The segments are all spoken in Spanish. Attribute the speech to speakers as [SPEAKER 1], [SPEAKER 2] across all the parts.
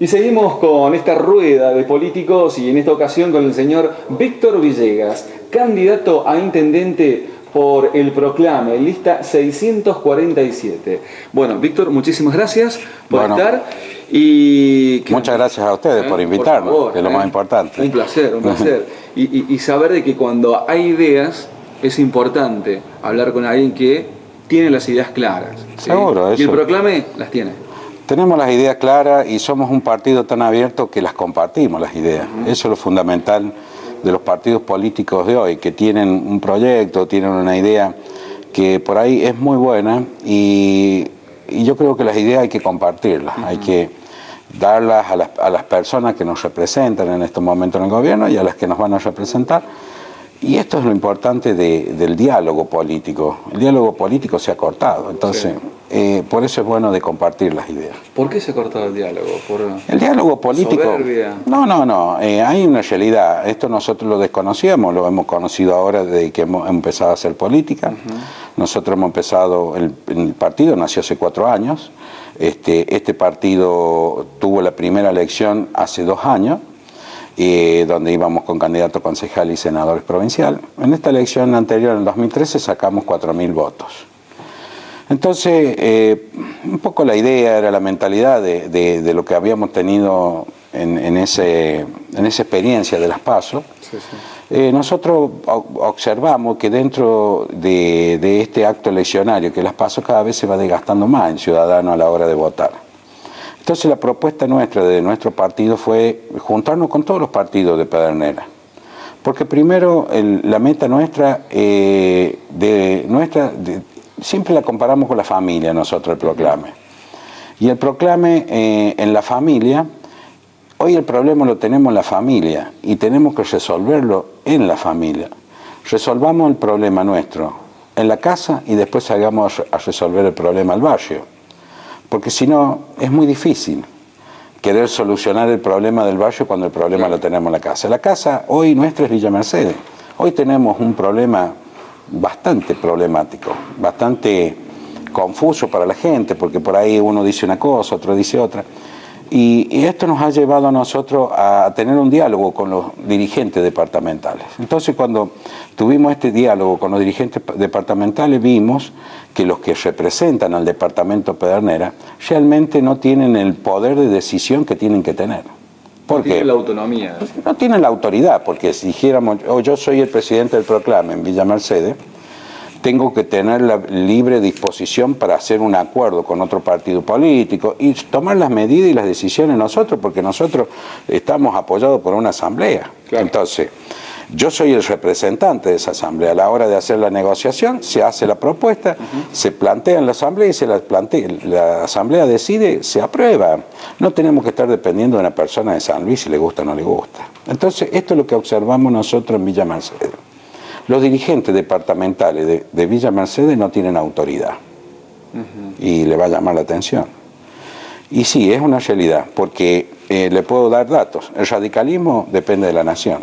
[SPEAKER 1] Y seguimos con esta rueda de políticos y en esta ocasión con el señor Víctor Villegas, candidato a intendente por el Proclame, lista 647. Bueno, Víctor, muchísimas gracias por estar. Y
[SPEAKER 2] muchas gracias a ustedes por invitarnos, por favor, que es lo más importante.
[SPEAKER 1] Un placer, un placer. Y saber de que cuando hay ideas es importante hablar con alguien que tiene las ideas claras. ¿Sí?
[SPEAKER 2] Seguro, eso.
[SPEAKER 1] Y el Proclame las tiene.
[SPEAKER 2] Tenemos las ideas claras y somos un partido tan abierto que las compartimos, las ideas. Eso es lo fundamental de los partidos políticos de hoy, que tienen un proyecto, tienen una idea que por ahí es muy buena y yo creo que las ideas hay que compartirlas, hay que darlas a las personas que nos representan en estos momentos en el gobierno y a las que nos van a representar. Y esto es lo importante del diálogo político. El diálogo político se ha cortado, entonces por eso es bueno de compartir las ideas.
[SPEAKER 1] ¿Por qué se ha cortado el diálogo?
[SPEAKER 2] El diálogo político...
[SPEAKER 1] ¿Soberbia?
[SPEAKER 2] No, hay una realidad. Esto nosotros lo desconocíamos, lo hemos conocido ahora desde que hemos empezado a hacer política. Nosotros hemos empezado, el partido nació hace 4 años. Este partido tuvo la primera elección hace 2 años. Donde íbamos con candidatos concejales y senadores provinciales. En esta elección anterior, en el 2013, sacamos 4.000 votos. Entonces, un poco la idea era la mentalidad de lo que habíamos tenido en esa experiencia de las PASO. Nosotros observamos que dentro de este acto eleccionario, que las PASO cada vez se va desgastando más en ciudadanos a la hora de votar. Entonces la propuesta nuestra, de nuestro partido, fue juntarnos con todos los partidos de Pedernera. Porque primero la meta nuestra, siempre la comparamos con la familia nosotros, el Proclame. Y el Proclame en la familia, hoy el problema lo tenemos en la familia y tenemos que resolverlo en la familia. Resolvamos el problema nuestro en la casa y después salgamos a resolver el problema al barrio. Porque si no, es muy difícil querer solucionar el problema del barrio cuando el problema lo tenemos en la casa. La casa hoy nuestra es Villa Mercedes. Hoy tenemos un problema bastante problemático, bastante confuso para la gente, porque por ahí uno dice una cosa, otro dice otra. Y esto nos ha llevado a nosotros a tener un diálogo con los dirigentes departamentales. Entonces, cuando tuvimos este diálogo con los dirigentes departamentales, vimos que los que representan al departamento Pedernera realmente no tienen el poder de decisión que tienen que tener. ¿Por qué?
[SPEAKER 1] No tienen la autonomía.
[SPEAKER 2] No tienen la autoridad, porque si dijéramos, yo soy el presidente del Proclame en Villa Mercedes, tengo que tener la libre disposición para hacer un acuerdo con otro partido político y tomar las medidas y las decisiones nosotros, porque nosotros estamos apoyados por una asamblea. Claro. Entonces, yo soy el representante de esa asamblea. A la hora de hacer la negociación, se hace la propuesta, se plantea en la asamblea y la asamblea decide, se aprueba. No tenemos que estar dependiendo de una persona de San Luis si le gusta o no le gusta. Entonces, esto es lo que observamos nosotros en Villa Mercedes. Los dirigentes departamentales de Villa Mercedes no tienen autoridad y le va a llamar la atención. Y sí, es una realidad, porque le puedo dar datos. El radicalismo depende de la nación.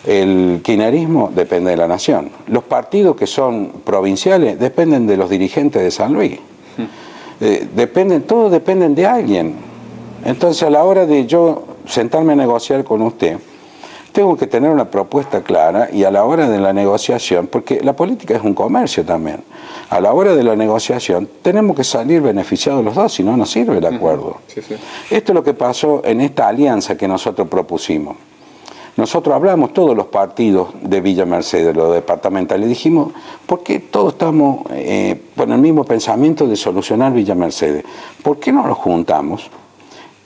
[SPEAKER 2] El kirchnerismo depende de la nación. Los partidos que son provinciales dependen de los dirigentes de San Luis. Todos dependen de alguien. Entonces, a la hora de yo sentarme a negociar con usted, tengo que tener una propuesta clara y a la hora de la negociación, porque la política es un comercio también, a la hora de la negociación tenemos que salir beneficiados los dos, si no, no sirve el acuerdo. Esto es lo que pasó en esta alianza que nosotros propusimos. Nosotros hablamos todos los partidos de Villa Mercedes, los departamentales, y dijimos, ¿por qué todos estamos con el mismo pensamiento de solucionar Villa Mercedes? ¿Por qué no nos juntamos?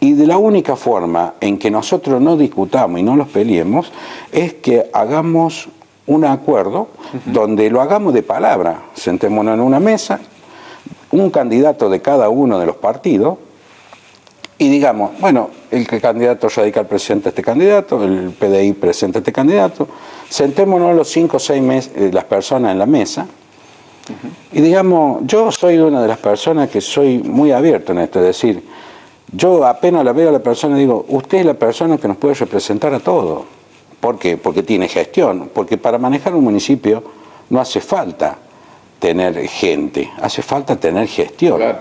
[SPEAKER 2] Y de la única forma en que nosotros no discutamos y no los peleemos es que hagamos un acuerdo donde lo hagamos de palabra. Sentémonos en una mesa, un candidato de cada uno de los partidos y digamos, bueno, el candidato radical presenta este candidato, el PDI presenta este candidato, sentémonos los 5 o 6 las personas en la mesa y digamos, yo soy una de las personas que soy muy abierto en esto, es decir, yo apenas la veo a la persona y digo, usted es la persona que nos puede representar a todos. ¿Por qué? Porque tiene gestión. Porque para manejar un municipio no hace falta tener gente, hace falta tener gestión. Claro.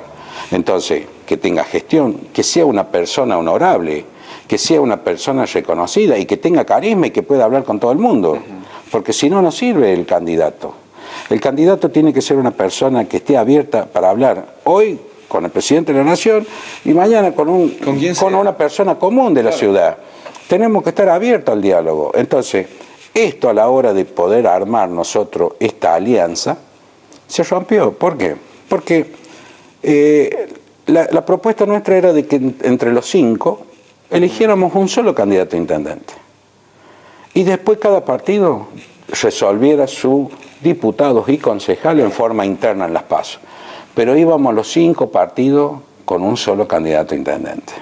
[SPEAKER 2] Entonces, que tenga gestión, que sea una persona honorable, que sea una persona reconocida y que tenga carisma y que pueda hablar con todo el mundo. Porque si no, no sirve el candidato. El candidato tiene que ser una persona que esté abierta para hablar hoy con el presidente de la Nación y mañana con una persona común de la ciudad. Tenemos que estar abiertos al diálogo. Entonces, esto a la hora de poder armar nosotros esta alianza, se rompió. ¿Por qué? Porque la propuesta nuestra era de que entre los 5 eligiéramos un solo candidato a intendente. Y después cada partido resolviera sus diputados y concejales en forma interna en las PASO. Pero íbamos los 5 partidos con un solo candidato a intendente.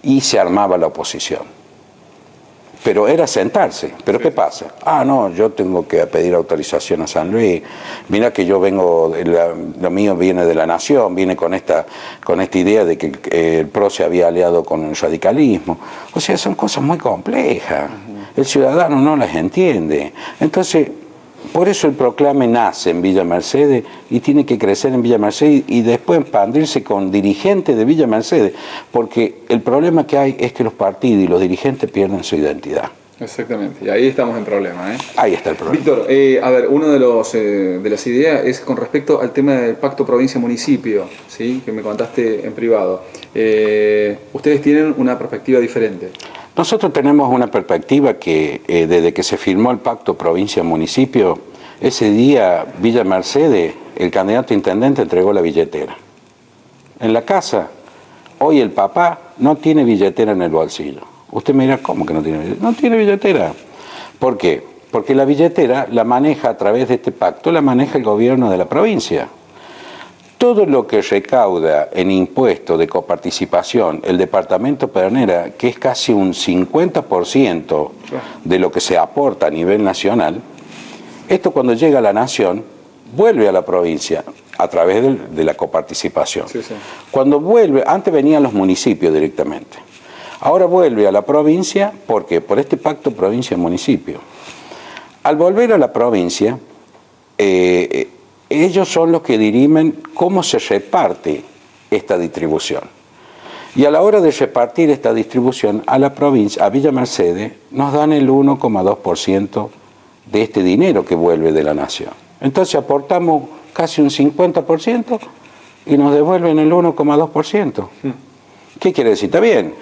[SPEAKER 2] Y se armaba la oposición. Pero era sentarse. ¿Pero qué pasa? Ah, no, yo tengo que pedir autorización a San Luis. Mira que yo vengo, lo mío viene de la Nación, viene con esta idea de que el PRO se había aliado con el radicalismo. O sea, son cosas muy complejas. El ciudadano no las entiende. Entonces, por eso el proclame nace en Villa Mercedes y tiene que crecer en Villa Mercedes y después expandirse con dirigentes de Villa Mercedes, porque el problema que hay es que los partidos y los dirigentes pierden su identidad.
[SPEAKER 1] Exactamente, y ahí estamos en problema.
[SPEAKER 2] Ahí está el problema.
[SPEAKER 1] Víctor, a ver, una de las ideas es con respecto al tema del pacto provincia-municipio, ¿sí? Que me contaste en privado. Ustedes tienen una perspectiva diferente.
[SPEAKER 2] Nosotros tenemos una perspectiva que desde que se firmó el pacto provincia-municipio, ese día Villa Mercedes, el candidato a intendente entregó la billetera. En la casa, hoy el papá no tiene billetera en el bolsillo. Usted me dirá, ¿cómo que no tiene billetera? No tiene billetera. ¿Por qué? Porque la billetera la maneja a través de este pacto, la maneja el gobierno de la provincia. Todo lo que recauda en impuestos de coparticipación el departamento Pedernera, que es casi un 50% de lo que se aporta a nivel nacional, esto cuando llega a la nación, vuelve a la provincia a través de la coparticipación. Sí. Cuando vuelve, antes venían los municipios directamente, ahora vuelve a la provincia, ¿por qué? Por este pacto provincia-municipio. Al volver a la provincia, ellos son los que dirimen cómo se reparte esta distribución. Y a la hora de repartir esta distribución a la provincia, a Villa Mercedes, nos dan el 1,2% de este dinero que vuelve de la nación. Entonces aportamos casi un 50% y nos devuelven el 1,2%. ¿Qué quiere decir? Está bien.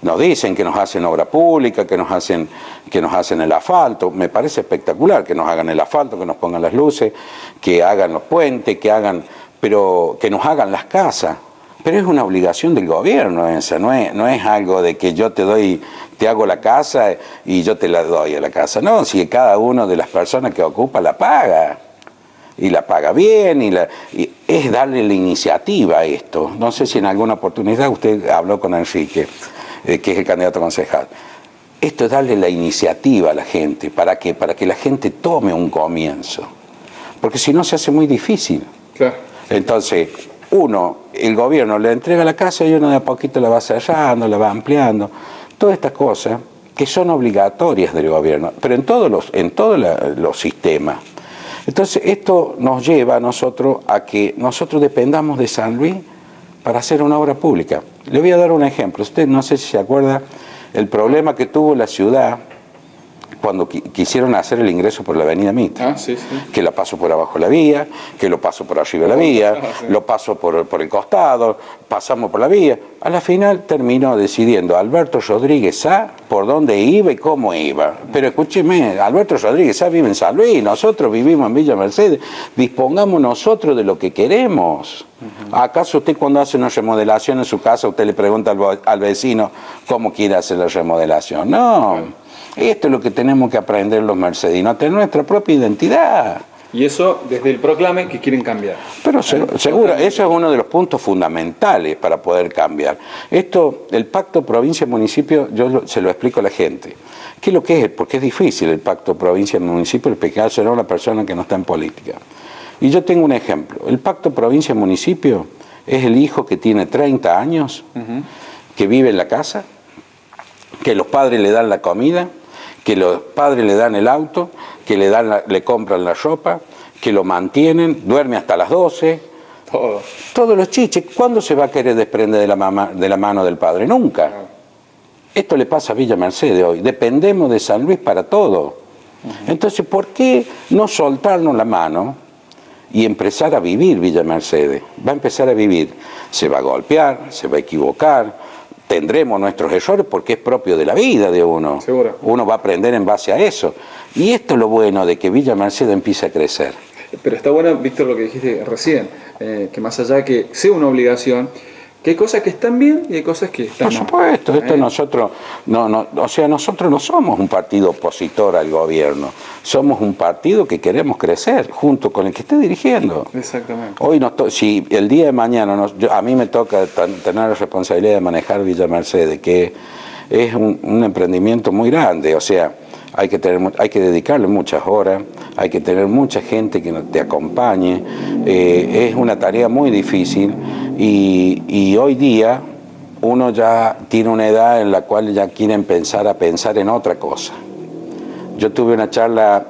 [SPEAKER 2] Nos dicen que nos hacen obra pública, que nos hacen el asfalto. Me parece espectacular que nos hagan el asfalto, que nos pongan las luces, que hagan los puentes, pero que nos hagan las casas. Pero es una obligación del gobierno esa, no es algo de que yo te hago la casa y yo te la doy a la casa. No, si cada una de las personas que ocupa la paga. Y la paga bien, y es darle la iniciativa a esto. No sé si en alguna oportunidad usted habló con Enrique, que es el candidato concejal. Esto es darle la iniciativa a la gente. ¿Para qué? Para que la gente tome un comienzo. Porque si no se hace muy difícil. Claro. Entonces, el gobierno le entrega la casa y uno de a poquito la va cerrando, la va ampliando. Todas estas cosas que son obligatorias del gobierno, pero en todos los sistemas. Entonces, esto nos lleva a nosotros a que nosotros dependamos de San Luis para hacer una obra pública. Le voy a dar un ejemplo. Usted no sé si se acuerda el problema que tuvo la ciudad cuando quisieron hacer el ingreso por la avenida Mitre. Sí. Que la paso por abajo de la vía, que lo paso por arriba de la vía, lo paso por el costado, pasamos por la vía. A la final terminó decidiendo Alberto Rodríguez Sá por dónde iba y cómo iba. Pero escúcheme, Alberto Rodríguez Sá vive en San Luis, nosotros vivimos en Villa Mercedes, dispongamos nosotros de lo que queremos. ¿Acaso usted cuando hace una remodelación en su casa, usted le pregunta al vecino cómo quiere hacer la remodelación? No. Esto es lo que tenemos que aprender los mercedinos, a tener nuestra propia identidad.
[SPEAKER 1] Y eso desde el proclame que quieren cambiar.
[SPEAKER 2] Pero seguro, eso es uno de los puntos fundamentales para poder cambiar. El pacto provincia-municipio, yo se lo explico a la gente. ¿Qué es lo que es? Porque es difícil el pacto provincia-municipio, explicarse a una persona que no está en política. Y yo tengo un ejemplo. El pacto provincia-municipio es el hijo que tiene 30 años, que vive en la casa, que los padres le dan la comida, que los padres le dan el auto, que le compran la ropa, que lo mantienen, duerme hasta las 12,
[SPEAKER 1] Todo.
[SPEAKER 2] Todos los chiches. ¿Cuándo se va a querer desprender de la mano del padre? Nunca. Esto le pasa a Villa Mercedes hoy. Dependemos de San Luis para todo. Entonces, ¿por qué no soltarnos la mano y empezar a vivir Villa Mercedes? Va a empezar a vivir. Se va a golpear, se va a equivocar, tendremos nuestros errores porque es propio de la vida de uno.
[SPEAKER 1] Seguro.
[SPEAKER 2] Uno va a aprender en base a eso. Y esto es lo bueno de que Villa Mercedes empiece a crecer.
[SPEAKER 1] Pero está bueno, Víctor, lo que dijiste recién, que más allá de que sea una obligación, que hay cosas que están bien y hay cosas que están mal.
[SPEAKER 2] Por supuesto, esto nosotros nosotros no somos un partido opositor al gobierno, somos un partido que queremos crecer junto con el que esté dirigiendo.
[SPEAKER 1] Exactamente.
[SPEAKER 2] Hoy si el día de mañana a mí me toca tener la responsabilidad de manejar Villa Mercedes, que es un emprendimiento muy grande, o sea, hay que dedicarle muchas horas, hay que tener mucha gente que te acompañe, es una tarea muy difícil y hoy día uno ya tiene una edad en la cual ya quieren pensar en otra cosa. Yo tuve una charla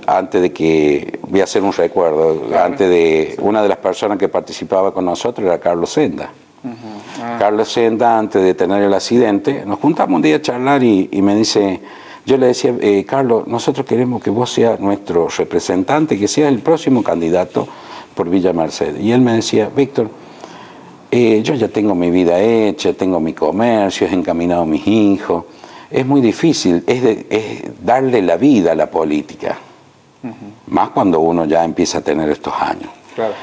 [SPEAKER 2] antes de que, voy a hacer un recuerdo, antes de una de las personas que participaba con nosotros era Carlos Senda. Carlos Senda, antes de tener el accidente, nos juntamos un día a charlar y me dice... Yo le decía, Carlos, nosotros queremos que vos seas nuestro representante, que seas el próximo candidato por Villa Mercedes. Y él me decía, Víctor, yo ya tengo mi vida hecha, tengo mi comercio, he encaminado a mis hijos. Es muy difícil, es darle la vida a la política. Más cuando uno ya empieza a tener estos años.
[SPEAKER 1] Claro.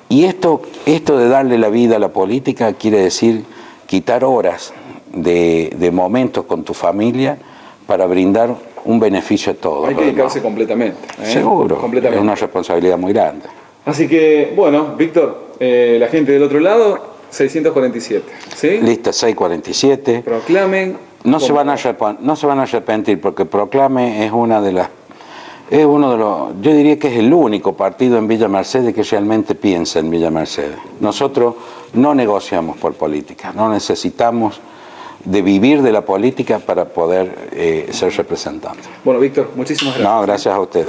[SPEAKER 2] Y esto de darle la vida a la política quiere decir quitar horas de momentos con tu familia para brindar un beneficio a todos.
[SPEAKER 1] Hay que dedicarse completamente.
[SPEAKER 2] Seguro,
[SPEAKER 1] completamente.
[SPEAKER 2] Es una responsabilidad muy grande.
[SPEAKER 1] Así que, bueno, Víctor, la gente del otro lado, 647, ¿sí?
[SPEAKER 2] Lista 647.
[SPEAKER 1] Proclamen.
[SPEAKER 2] No se van a arrepentir porque Proclame es uno de los, yo diría que es el único partido en Villa Mercedes que realmente piensa en Villa Mercedes. Nosotros no negociamos por política, no necesitamos de vivir de la política para poder ser representantes.
[SPEAKER 1] Bueno, Víctor, muchísimas gracias.
[SPEAKER 2] No, gracias a usted.